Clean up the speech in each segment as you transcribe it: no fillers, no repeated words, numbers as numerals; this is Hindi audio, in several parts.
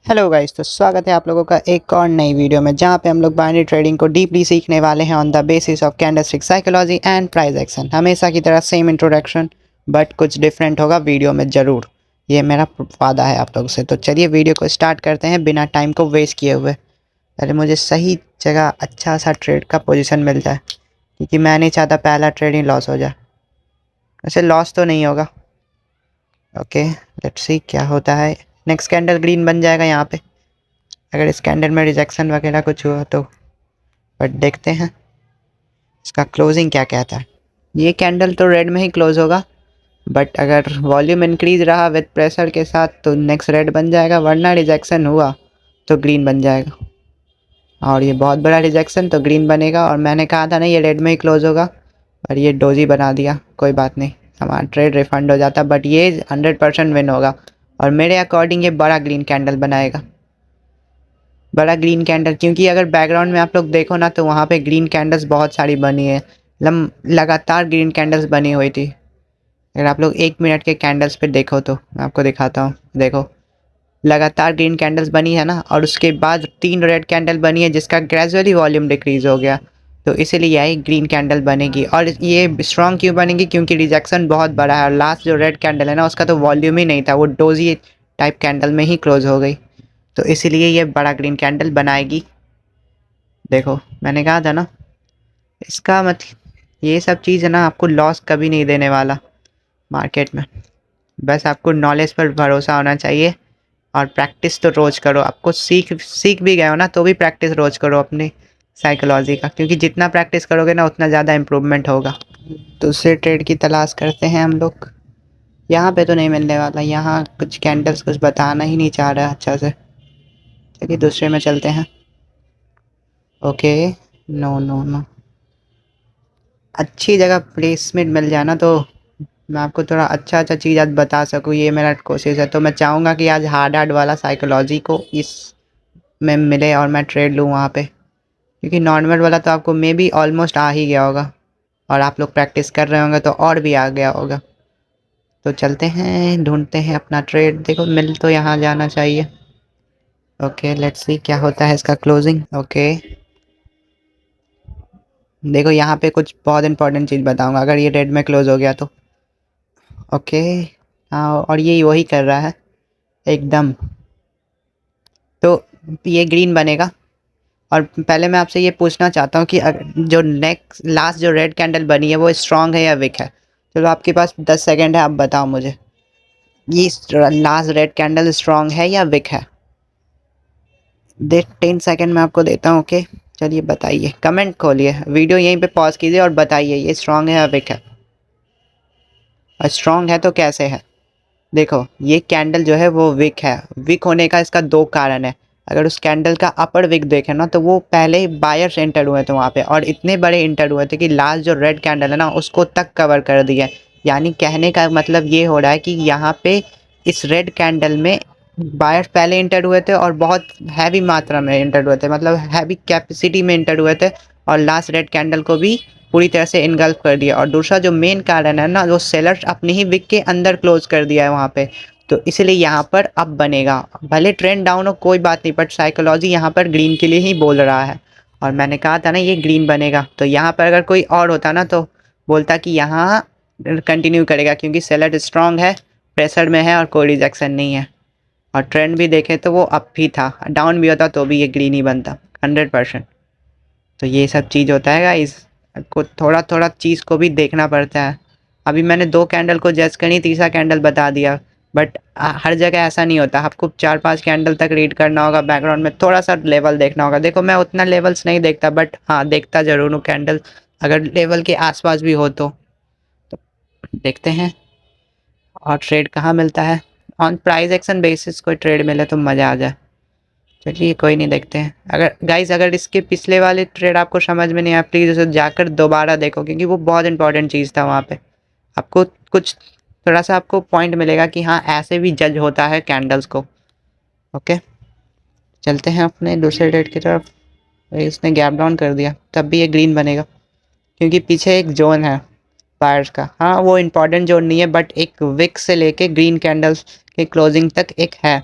हेलो गाइस, तो स्वागत है आप लोगों का एक और नई वीडियो में जहां पे हम लोग बाइनरी ट्रेडिंग को डीपली सीखने वाले हैं on the basis of candlestick psychology and price action. हमेशा की तरह सेम इंट्रोडक्शन बट कुछ डिफरेंट होगा वीडियो में ज़रूर, ये मेरा वादा है आप लोगों से। तो चलिए वीडियो को स्टार्ट करते हैं बिना टाइम को वेस्ट किए हुए। पहले मुझे सही जगह अच्छा सा ट्रेड का पोजिशन मिल जाए, क्योंकि मैं नहीं चाहता पहला ट्रेड ही लॉस हो जाए। वैसे लॉस तो नहीं होगा। ओके, लेट्स सी क्या होता है। नेक्स्ट कैंडल ग्रीन बन जाएगा यहाँ पे, अगर इस कैंडल में रिजेक्शन वगैरह कुछ हुआ तो। बट देखते हैं इसका क्लोजिंग क्या कहता है। ये कैंडल तो रेड में ही क्लोज होगा, बट अगर वॉल्यूम इंक्रीज रहा विद प्रेशर के साथ तो नेक्स्ट रेड बन जाएगा, वरना रिजेक्शन हुआ तो ग्रीन बन जाएगा। और ये बहुत बड़ा रिजेक्शन तो ग्रीन बनेगा, और मैंने कहा था ना ये रेड में ही क्लोज होगा, और ये डोजी बना दिया। कोई बात नहीं, हमारा ट्रेड रिफंड हो जाता, बट ये 100% विन होगा। और मेरे अकॉर्डिंग ये बड़ा ग्रीन कैंडल बनाएगा, बड़ा ग्रीन कैंडल, क्योंकि अगर बैकग्राउंड में आप लोग देखो ना तो वहाँ पे ग्रीन कैंडल्स बहुत सारी बनी है। लगातार ग्रीन कैंडल्स बनी हुई थी। अगर आप लोग 1 मिनट के कैंडल्स पे देखो तो मैं आपको दिखाता हूँ। देखो, लगातार ग्रीन कैंडल्स बनी है ना, और उसके बाद 3 रेड कैंडल बनी है जिसका ग्रेजुअली वॉल्यूम डिक्रीज हो गया, तो इसीलिए यही ग्रीन कैंडल बनेगी। और ये स्ट्रॉन्ग क्यों बनेगी, क्योंकि रिजेक्शन बहुत बड़ा है, और लास्ट जो रेड कैंडल है ना उसका तो वॉल्यूम ही नहीं था, वो डोजी टाइप कैंडल में ही क्लोज हो गई, तो इसीलिए ये बड़ा ग्रीन कैंडल बनाएगी। देखो मैंने कहा था ना, इसका मतलब ये सब चीज़ है ना आपको लॉस कभी नहीं देने वाला मार्केट में। बस आपको नॉलेज पर भरोसा होना चाहिए, और प्रैक्टिस तो रोज़ करो। आपको सीख भी गए हो ना तो भी प्रैक्टिस रोज़ करो अपनी साइकोलॉजी का, क्योंकि जितना प्रैक्टिस करोगे ना उतना ज़्यादा इम्प्रूवमेंट होगा। दूसरे ट्रेड की तलाश करते हैं हम लोग। यहाँ पे तो नहीं मिलने वाला, यहाँ कुछ कैंडल्स कुछ बताना ही नहीं चाह रहा अच्छा से। चलिए दूसरे में चलते हैं। ओके, नो नो नो, अच्छी जगह प्लेसमेंट मिल जाए ना तो मैं आपको थोड़ा अच्छा अच्छा चीज़ आज बता सकूँ, ये मेरा कोशिश है। तो मैं चाहूँगा कि आज हार्ड वाला साइकोलॉजी को इस में मिले और मैं ट्रेड लूँ वहाँ पे, क्योंकि नॉर्मल वाला तो आपको मे बी ऑलमोस्ट आ ही गया होगा, और आप लोग प्रैक्टिस कर रहे होंगे तो और भी आ गया होगा। तो चलते हैं, ढूंढते हैं अपना ट्रेड। देखो मिल तो यहाँ जाना चाहिए। ओके लेट्स सी क्या होता है इसका क्लोजिंग। ओके देखो यहाँ पे कुछ बहुत इंपॉर्टेंट चीज़ बताऊँगा, अगर ये रेड में क्लोज हो गया तो। ओके हाँ, और ये वही कर रहा है एकदम, तो ये ग्रीन बनेगा। और पहले मैं आपसे ये पूछना चाहता हूँ कि जो नेक्स्ट लास्ट जो रेड कैंडल बनी है वो स्ट्रांग है या वीक है। चलो आपके पास 10 सेकंड है, आप बताओ मुझे ये लास्ट रेड कैंडल स्ट्रांग है या वीक है। 10 सेकंड में आपको देता हूँ। ओके चलिए बताइए, कमेंट खोलिए, वीडियो यहीं पे पॉज कीजिए और बताइए ये स्ट्रांग है या वीक है। और स्ट्रांग है तो कैसे है। देखो ये कैंडल जो है वो विक है। विक होने का इसका 2 कारण है। अगर उस कैंडल का अपर विक देखें ना तो वो पहले ही बायर्स एंटर हुए थे वहाँ पे, और इतने बड़े एंटर हुए थे कि लास्ट जो रेड कैंडल है ना उसको तक कवर कर दिया। यानी कहने का मतलब ये हो रहा है कि यहाँ पे इस रेड कैंडल में बायर्स पहले एंटर हुए थे, और बहुत हैवी मात्रा में एंटर हुए थे, मतलब हैवी कैपेसिटी में एंटर हुए थे, और लास्ट रेड कैंडल को भी पूरी तरह से इनगल्फ कर दिया। और दूसरा जो मेन कारण है ना, वो सेलर्स अपने ही विक के अंदर क्लोज कर दिया है वहाँ पे, तो इसलिए यहाँ पर अब बनेगा। भले ट्रेंड डाउन हो कोई बात नहीं, बट साइकोलॉजी यहाँ पर ग्रीन के लिए ही बोल रहा है, और मैंने कहा था ना ये ग्रीन बनेगा। तो यहाँ पर अगर कोई और होता ना तो बोलता कि यहाँ कंटिन्यू करेगा, क्योंकि सेलर स्ट्रांग है, प्रेशर में है, और कोई रिजेक्शन नहीं है। और ट्रेंड भी देखे तो वो अप ही था, डाउन भी होता तो भी ये ग्रीन ही बनता 100%। तो ये सब चीज़ होता है गाइस, को थोड़ा थोड़ा चीज़ को भी देखना पड़ता है। अभी मैंने 2 कैंडल को जज करी, तीसरा कैंडल बता दिया, बट हर जगह ऐसा नहीं होता। आपको 4-5 कैंडल तक रीड करना होगा, बैकग्राउंड में थोड़ा सा लेवल देखना होगा। देखो मैं उतना लेवल्स नहीं देखता, बट हाँ देखता ज़रूर हूँ कैंडल, अगर लेवल के आसपास भी हो तो देखते हैं। और ट्रेड कहाँ मिलता है, ऑन प्राइस एक्शन बेसिस कोई ट्रेड मिले तो मज़ा आ जाए। चलिए कोई नहीं, देखते हैं। अगर गाइस अगर इसके पिछले वाले ट्रेड आपको समझ में नहीं आया, प्लीज़ उसे जाकर दोबारा देखो, क्योंकि वो बहुत इंपॉर्टेंट चीज़ था। वहाँ पे आपको कुछ थोड़ा सा आपको पॉइंट मिलेगा कि हाँ ऐसे भी जज होता है कैंडल्स को। ओके चलते हैं अपने दूसरे ट्रेड की तरफ। इसने गैप डाउन कर दिया, तब भी ये ग्रीन बनेगा, क्योंकि पीछे एक जोन है बायर्स का। हाँ वो इम्पॉर्टेंट जोन नहीं है, बट एक विक से लेके ग्रीन कैंडल्स के क्लोजिंग तक एक है,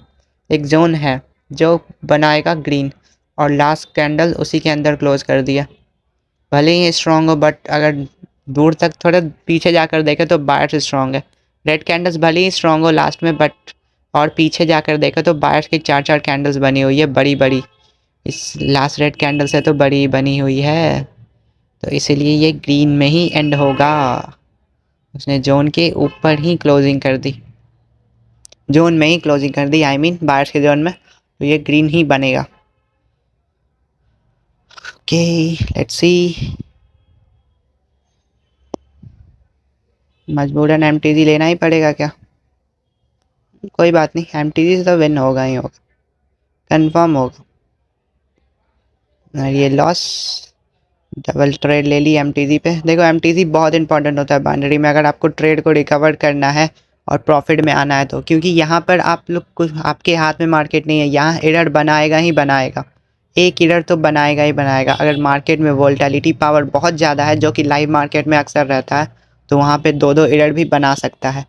एक जोन है जो बनाएगा ग्रीन, और लास्ट कैंडल उसी के अंदर क्लोज कर दिया। भले ही स्ट्रॉन्ग हो बट अगर दूर तक थोड़ा पीछे जाकर देखे तो बायर्स स्ट्रॉन्ग है। रेड कैंडल्स भले ही स्ट्रॉन्ग हो लास्ट में बट और पीछे जाकर देखे तो बायर्स की 4-4 कैंडल्स बनी हुई है बड़ी बड़ी, इस लास्ट रेड कैंडल से तो बड़ी बनी हुई है, तो इसीलिए ये ग्रीन में ही एंड होगा। उसने जोन के ऊपर ही क्लोजिंग कर दी, जोन में ही क्लोजिंग कर दी, आई मीन बायर्स के जोन में, तो ये ग्रीन ही बनेगा। Okay let's see. मजबूरन एमटीजी लेना ही पड़ेगा क्या? कोई बात नहीं, एमटीजी से तो विन होगा ही होगा, कंफर्म होगा। और ये लॉस, डबल ट्रेड ले ली एमटीजी पे। देखो एमटीजी बहुत इंपॉर्टेंट होता है बाइनरी में, अगर आपको ट्रेड को रिकवर करना है और प्रॉफिट में आना है तो, क्योंकि यहाँ पर आप लोग कुछ आपके हाथ में मार्केट नहीं है, यहाँ एरर बनाएगा ही बनाएगा, एक एरर तो बनाएगा ही बनाएगा। अगर मार्केट में वोलेटिलिटी पावर बहुत ज़्यादा है, जो कि लाइव मार्केट में अक्सर रहता है, तो वहाँ पे 2-2 एरर भी बना सकता है।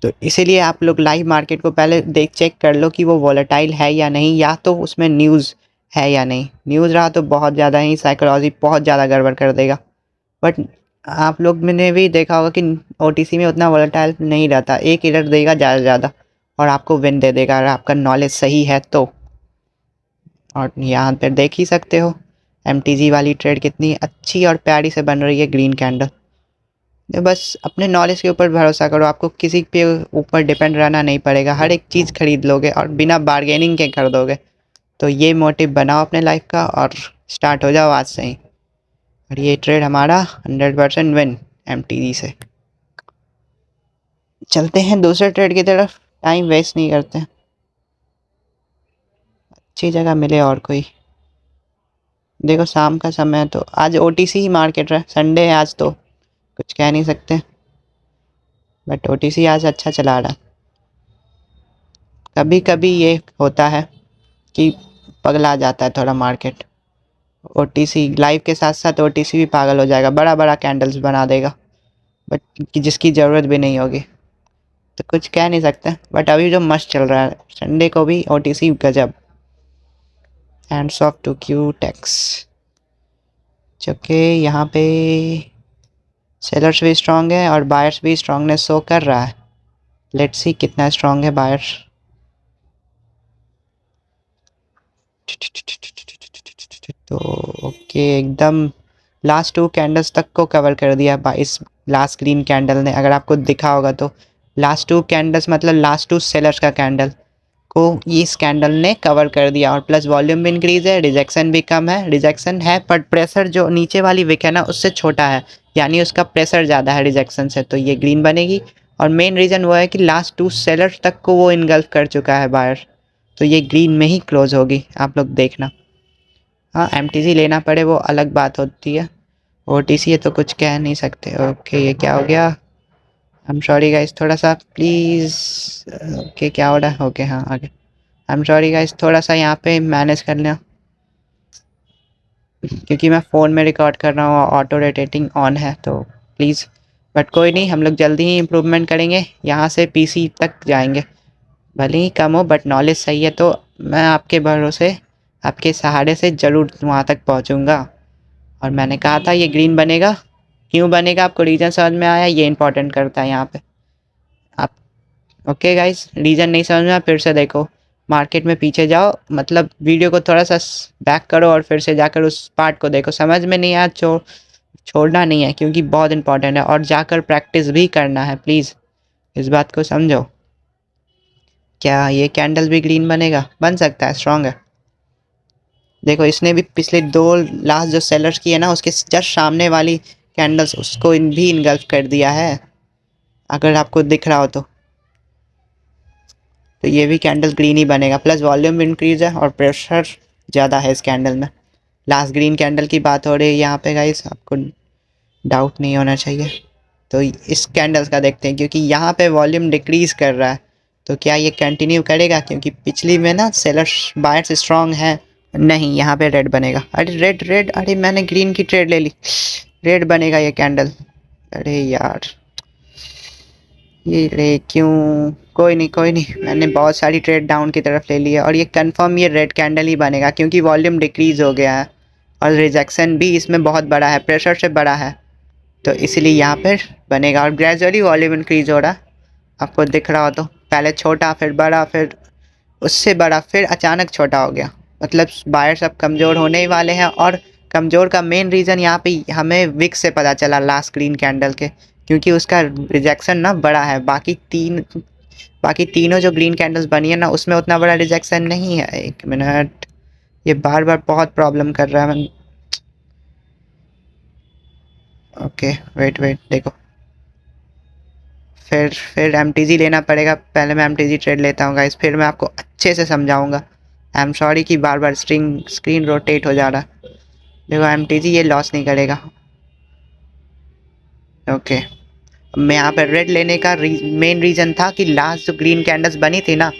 तो इसीलिए आप लोग लाइव मार्केट को पहले देख चेक कर लो कि वो वोलेटाइल है या नहीं, या तो उसमें न्यूज़ है या नहीं। न्यूज़ रहा तो बहुत ज़्यादा ही साइकोलॉजी बहुत ज़्यादा गड़बड़ कर देगा। बट आप लोग मैंने भी देखा होगा कि ओटीसी में उतना वोलेटाइल नहीं रहता, एक एरर देगा ज़्यादा से ज़्यादा और आपको विन दे देगा अगर आपका नॉलेज सही है तो। और यहाँ पर देख ही सकते हो एमटीजी वाली ट्रेड कितनी अच्छी और प्यारी से बन रही है, ग्रीन कैंडल। बस अपने नॉलेज के ऊपर भरोसा करो, आपको किसी पे ऊपर डिपेंड रहना नहीं पड़ेगा, हर एक चीज़ खरीद लोगे और बिना बार्गेनिंग के कर दोगे। तो ये मोटिव बनाओ अपने लाइफ का और स्टार्ट हो जाओ आज से ही। और ये ट्रेड हमारा 100% विन एमटीजी से। चलते हैं दूसरे ट्रेड की तरफ, टाइम वेस्ट नहीं करते हैं, अच्छी जगह मिले और कोई। देखो शाम का समय है तो आज ओटीसी ही मार्केट है, संडे है आज तो कुछ कह नहीं सकते, बट ओटीसी आज अच्छा चला रहा है। कभी कभी ये होता है कि पगला जाता है थोड़ा मार्केट, ओटीसी लाइव के साथ साथ ओटीसी भी पागल हो जाएगा, बड़ा बड़ा कैंडल्स बना देगा बट जिसकी ज़रूरत भी नहीं होगी, तो कुछ कह नहीं सकते। बट अभी जो मस्त चल रहा है संडे को भी ओटीसी गजब। हैंड्स ऑफ टू क्यू टेक्स, जो कि यहाँ पे सेलर्स भी स्ट्रॉन्ग है और बायर्स भी स्ट्रॉन्गनेस शो कर रहा है। लेट्स सी कितना स्ट्रॉन्ग है बायर्स। तो ओके एकदम लास्ट 2 कैंडल्स तक को कवर कर दिया इस लास्ट ग्रीन कैंडल ने। अगर आपको दिखा होगा तो लास्ट 2 कैंडल्स मतलब लास्ट 2 सेलर्स का कैंडल को इस कैंडल ने कवर कर दिया, और प्लस वॉल्यूम भी इंक्रीज है, रिजेक्शन भी कम है, रिजेक्शन है बट प्रेशर जो नीचे वाली विक है ना उससे छोटा है, यानी उसका प्रेशर ज़्यादा है रिजेक्शन से, तो ये ग्रीन बनेगी। और मेन रीज़न वो है कि लास्ट 2 सेलर्स तक को वो इनगल्फ कर चुका है बायर, तो ये ग्रीन में ही क्लोज होगी, आप लोग देखना। हाँ एमटीसी लेना पड़े वो अलग बात होती है, ओटीसी है तो कुछ कह नहीं सकते। ओके ये क्या हो गया, आई एम सॉरी गाइस, थोड़ा सा प्लीज़। ओके क्या हो रहा है, ओके हाँ आगे। आई एम सॉरी गाइस, थोड़ा सा यहाँ पे मैनेज कर लें क्योंकि मैं फ़ोन में रिकॉर्ड कर रहा हूँ, ऑटो रोटेटिंग ऑन है तो प्लीज़। बट कोई नहीं, हम लोग जल्दी ही इम्प्रूवमेंट करेंगे, यहाँ से पीसी तक जाएंगे, भले ही कम हो बट नॉलेज सही है तो मैं आपके भरोसे आपके सहारे से ज़रूर वहाँ तक पहुँचूँगा। और मैंने कहा था ये ग्रीन बनेगा, क्यों बनेगा आपको रीज़न समझ में आया, ये इंपॉर्टेंट करता है यहाँ पे आप। ओके गाइस रीज़न नहीं समझ में आया फिर से देखो, मार्केट में पीछे जाओ, मतलब वीडियो को थोड़ा सा बैक करो और फिर से जाकर उस पार्ट को देखो, समझ में नहीं आया छोड़ना नहीं है क्योंकि बहुत इंपॉर्टेंट है, और जाकर प्रैक्टिस भी करना है प्लीज़, इस बात को समझो। क्या ये कैंडल भी ग्रीन बनेगा? बन सकता है, स्ट्रॉन्ग है। देखो इसने भी पिछले 2 लास्ट जो सेलर्स की है ना उसके जस्ट सामने वाली कैंडल्स उसको भी इनगल्फ कर दिया है, अगर आपको दिख रहा हो तो ये भी कैंडल ग्रीन ही बनेगा, प्लस वॉल्यूम इंक्रीज है और प्रेशर ज़्यादा है इस कैंडल में। लास्ट ग्रीन कैंडल की बात हो रही है यहाँ पे गाइस, आपको डाउट नहीं होना चाहिए। तो इस कैंडल्स का देखते हैं क्योंकि यहाँ पे वॉल्यूम डिक्रीज़ कर रहा है, तो क्या ये कंटिन्यू करेगा, क्योंकि पिछली में ना सेलर्स बायर्स स्ट्रॉन्ग है। नहीं यहाँ पे रेड बनेगा, अरे रेड रेड, अरे मैंने ग्रीन की ट्रेड ले ली, रेड बनेगा ये कैंडल। अरे यार ये रे क्यों, कोई नहीं, मैंने बहुत सारी ट्रेड डाउन की तरफ ले ली है और ये कंफर्म ये रेड कैंडल ही बनेगा क्योंकि वॉल्यूम डिक्रीज हो गया है और रिजेक्शन भी इसमें बहुत बड़ा है, प्रेशर से बड़ा है, तो इसलिए यहाँ पर बनेगा और ग्रेजुअली वॉल्यूम इंक्रीज हो रहा है। आपको दिख रहा हो तो पहले छोटा फिर बड़ा फिर उससे बड़ा फिर अचानक छोटा हो गया, मतलब बायर्स अब कमज़ोर होने ही वाले हैं। और कमज़ोर का मेन रीज़न यहाँ पे हमें विक से पता चला लास्ट ग्रीन कैंडल के, क्योंकि उसका रिजेक्शन ना बड़ा है, बाकी तीनों जो ग्रीन कैंडल्स बनी है ना उसमें उतना बड़ा रिजेक्शन नहीं है। एक मिनट, ये बार बार बहुत प्रॉब्लम कर रहा है। ओके वेट देखो, फिर एमटीजी लेना पड़ेगा। पहले मैं एमटीजी ट्रेड लेता हूँ गाइस, फिर मैं आपको अच्छे से समझाऊंगा। आई एम सॉरी कि बार बार स्क्रीन रोटेट हो जा रहा है। देखो एमटीजी ये लॉस नहीं करेगा। ओके, मैं यहाँ पर रेड लेने का मेन रीज़न था कि लास्ट जो ग्रीन कैंडल्स बनी थी ना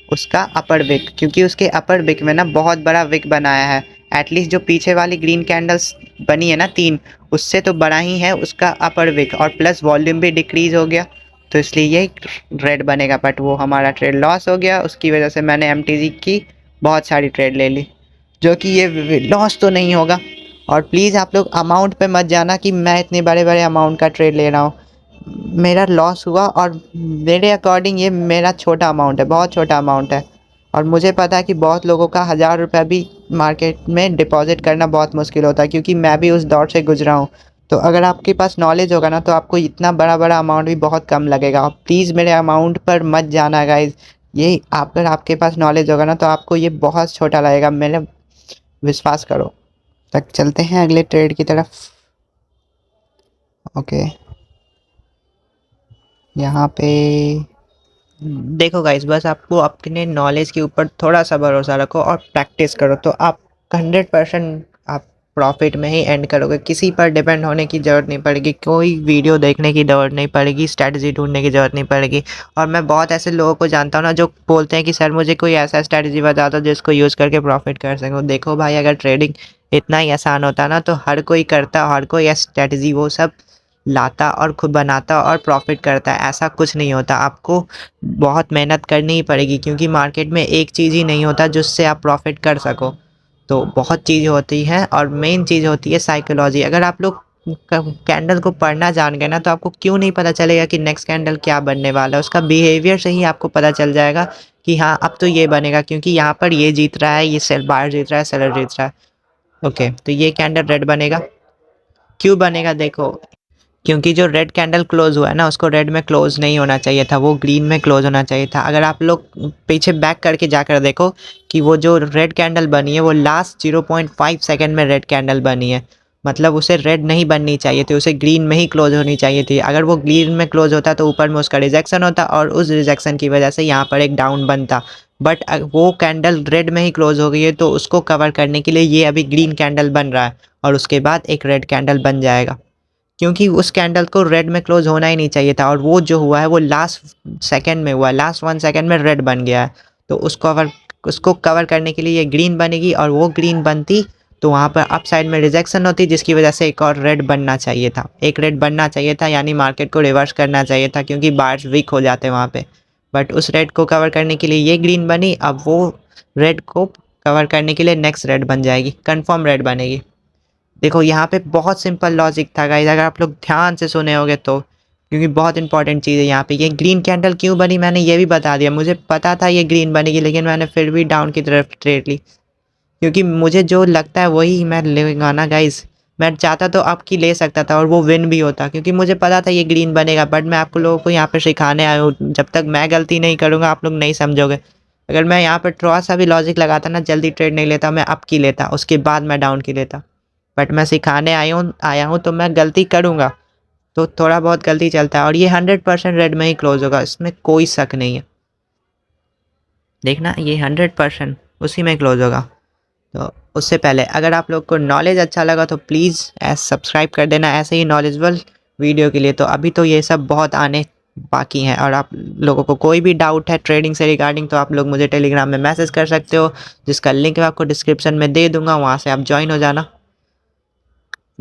उसका अपर विक, क्योंकि उसके अपर विक में ना बहुत बड़ा विक बनाया है। एटलीस्ट जो पीछे वाली ग्रीन कैंडल्स बनी है ना तीन, उससे तो बड़ा ही है उसका अपर विक, और प्लस वॉल्यूम भी डिक्रीज़ हो गया, तो इसलिए ये रेड बनेगा। बट वो हमारा ट्रेड लॉस हो गया, उसकी वजह से मैंने एमटीजी की बहुत सारी ट्रेड ले ली, जो कि ये लॉस तो नहीं होगा। और प्लीज़ आप लोग अमाउंट पे मत जाना कि मैं इतने बड़े बड़े अमाउंट का ट्रेड ले रहा हूँ। मेरा लॉस हुआ और मेरे अकॉर्डिंग ये मेरा छोटा अमाउंट है, बहुत छोटा अमाउंट है। और मुझे पता है कि बहुत लोगों का 1000 रुपये भी मार्केट में डिपॉजिट करना बहुत मुश्किल होता है, क्योंकि मैं भी उस दौर से गुजरा हूँ। तो अगर आपके पास नॉलेज होगा ना तो आपको इतना बड़ा बड़ा अमाउंट भी बहुत कम लगेगा। और प्लीज़ मेरे अमाउंट पर मत जाना गाइज, ये अगर आपके पास नॉलेज होगा ना तो आपको ये बहुत छोटा लगेगा, मेरे विश्वास करो। तक चलते हैं अगले ट्रेड की तरफ। ओके, यहाँ पे देखो गाइस, बस आपको अपने नॉलेज के ऊपर थोड़ा सा भरोसा रखो और प्रैक्टिस करो, तो आप 100% आप प्रॉफिट में ही एंड करोगे। किसी पर डिपेंड होने की ज़रूरत नहीं पड़ेगी, कोई वीडियो देखने की ज़रूरत नहीं पड़ेगी, स्ट्रैटेजी ढूंढने की ज़रूरत नहीं पड़ेगी। और मैं बहुत ऐसे लोगों को जानता हूँ ना जो बोलते हैं कि सर मुझे कोई ऐसा स्ट्रैटेजी बता दो जिसको यूज़ करके प्रॉफिट कर सकूँ। देखो भाई, अगर ट्रेडिंग इतना ही आसान होता ना तो हर कोई करता, हर कोई स्ट्रैटेजी वो सब लाता और खुद बनाता और प्रॉफिट करता है। ऐसा कुछ नहीं होता, आपको बहुत मेहनत करनी ही पड़ेगी, क्योंकि मार्केट में एक चीज़ ही नहीं होता जिससे आप प्रॉफिट कर सको, तो बहुत चीज़ें होती हैं। और मेन चीज़ होती है साइकोलॉजी। अगर आप लोग कैंडल को पढ़ना जान गए ना तो आपको क्यों नहीं पता चलेगा कि नेक्स्ट कैंडल क्या बनने वाला है। उसका बिहेवियर से ही आपको पता चल जाएगा कि हाँ अब तो ये बनेगा, क्योंकि यहाँ पर ये जीत रहा है, ये सेल बायर जीत रहा है, सेलर जीत रहा है। ओके, तो ये कैंडल रेड बनेगा। क्यों बनेगा देखो, क्योंकि जो रेड कैंडल क्लोज हुआ है ना उसको रेड में क्लोज नहीं होना चाहिए था, वो ग्रीन में क्लोज होना चाहिए था। अगर आप लोग पीछे बैक करके जाकर देखो कि वो जो रेड कैंडल बनी है वो लास्ट 0.5 सेकंड में रेड कैंडल बनी है, मतलब उसे रेड नहीं बननी चाहिए थी, उसे ग्रीन में ही क्लोज होनी चाहिए थी। अगर वो ग्रीन में क्लोज होता तो ऊपर में उसका रिजेक्शन होता और उस रिजेक्शन की वजह से यहाँ पर एक डाउन बनता। बट वो कैंडल रेड में ही क्लोज हो गई है, तो उसको कवर करने के लिए ये अभी ग्रीन कैंडल बन रहा है और उसके बाद एक रेड कैंडल बन जाएगा, क्योंकि उस कैंडल को रेड में क्लोज होना ही नहीं चाहिए था। और वो जो हुआ है वो लास्ट सेकंड में हुआ है, लास्ट 1 सेकंड में रेड बन गया है, तो उसको कवर करने के लिए ये ग्रीन बनेगी। और वो ग्रीन बनती तो वहाँ पर अप साइड में रिजेक्शन होती, जिसकी वजह से एक और रेड बनना चाहिए था, एक रेड बनना चाहिए था, यानी मार्केट को रिवर्स करना चाहिए था, क्योंकि बायर्स वीक हो जाते हैं वहाँ पे। बट उस रेड को कवर करने के लिए ये ग्रीन बनी, अब वो रेड को कवर करने के लिए नेक्स्ट रेड बन जाएगी, कन्फर्म रेड बनेगी। देखो यहाँ पे बहुत सिंपल लॉजिक था गाइस, अगर आप लोग ध्यान से सुने होगे तो, क्योंकि बहुत इंपॉर्टेंट चीज़ है यहाँ पे। ये ग्रीन कैंडल क्यों बनी मैंने ये भी बता दिया, मुझे पता था ये ग्रीन बनेगी, लेकिन मैंने फिर भी डाउन की तरफ ट्रेड ली, क्योंकि मुझे जो लगता है वही मैं लेगा ना गाइस। मैं चाहता तो आपकी ले सकता था और वो विन भी होता, क्योंकि मुझे पता था ये ग्रीन बनेगा। बट मैं आपको लोगों को यहाँ पे सिखाने आया हूँ, जब तक मैं गलती नहीं करूँगा आप लोग नहीं समझोगे। अगर मैं यहाँ पर थोड़ा सा भी लॉजिक लगाता ना, जल्दी ट्रेड नहीं लेता, मैं अप की लेता, उसके बाद मैं डाउन की लेता। बट मैं सिखाने आया हूँ तो मैं गलती करूँगा, तो थोड़ा बहुत गलती चलता है। और ये 100% रेड में ही क्लोज होगा, इसमें कोई शक नहीं है। देखना, ये 100% उसी में क्लोज होगा। तो उससे पहले अगर आप लोग को नॉलेज अच्छा लगा तो प्लीज़ सब्सक्राइब कर देना ऐसे ही नॉलेजेबल वीडियो के लिए। तो अभी तो ये सब बहुत आने बाकी हैं। और आप लोगों को कोई भी डाउट है ट्रेडिंग से रिगार्डिंग तो आप लोग मुझे टेलीग्राम में मैसेज कर सकते हो, जिसका लिंक मैं आपको डिस्क्रिप्शन में दे दूँगा, वहाँ से आप ज्वाइन हो जाना।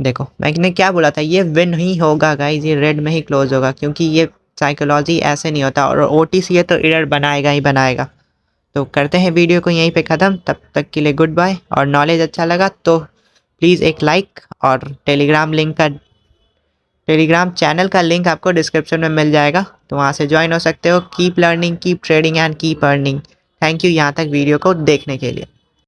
देखो मैंने क्या बोला था, ये विन ही होगा गाइज, ये रेड में ही क्लोज होगा, क्योंकि ये साइकोलॉजी ऐसे नहीं होता, और OTC है तो एरर बनाएगा ही बनाएगा। तो करते हैं वीडियो को यहीं पे ख़त्म, तब तक के लिए गुड बाय। और नॉलेज अच्छा लगा तो प्लीज़ एक लाइक, और टेलीग्राम चैनल का लिंक आपको डिस्क्रिप्शन में मिल जाएगा, तो वहाँ से ज्वाइन हो सकते हो। Keep learning, keep trading and keep earning. Thank you यहाँ तक वीडियो को देखने के लिए।